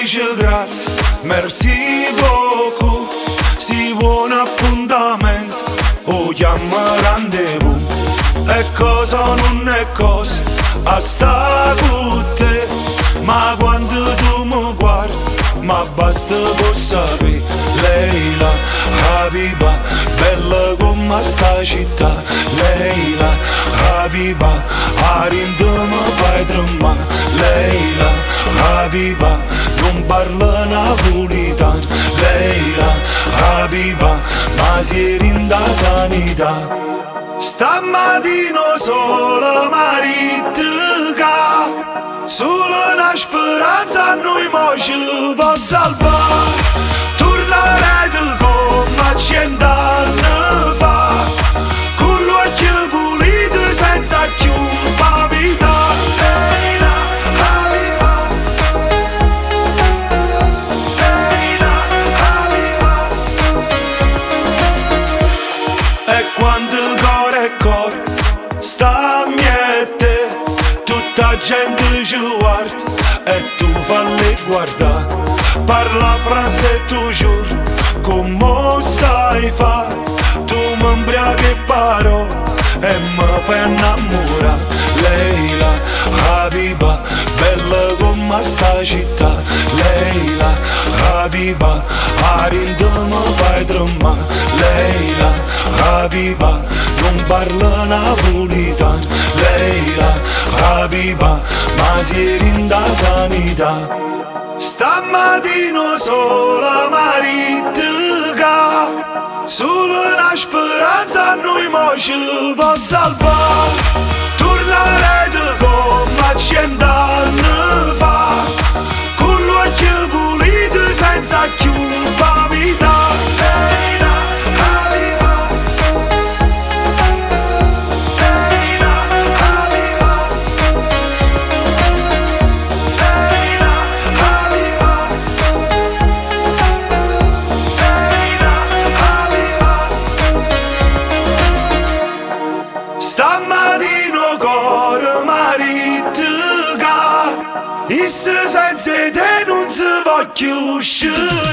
dice grazie, merci beaucoup. Si vuole un appuntamento o chiama rendezvous. E cosa non è cosa a sta con te. Ma quando tu mi guardi, ma basta per sapere. Leila, Habiba, bella come sta città. Leila, Habiba, Arinda mi fai tremare. Leila, Habiba, non parla napolitano. Leila, Habiba, ma si rinda sanità. Stamattina solo maritica, solo una speranza a noi mo ci può salvare. Tornerete come 100 anni fa, con l'occhio pulito senza più famiglia. Leila, Habiba, Leila, Habiba. E quando cor sta a miete, tutta gente ci guarda e tu falli guardare. Parla frase toujours come sai fare. Tu mi imbriaghi parole e mi fai innamorare. Leila, Habiba, bella come sta città. Leila, Habiba, Arinda mi fai tremare. Leila, Habiba, non parla napolitano. Leila, Habiba, ma si rinda sanità. Stamattina sola maritica, solo una speranza a noi mo ci può salvare. Tornerete come 100 anni fa, con l'occhio pulito senza più famiglia. Leila, Habiba, Leila, Habiba, Leila, Habiba, Leila, Habiba. Stamattina cor maritica, issa senza te non si va più uscire.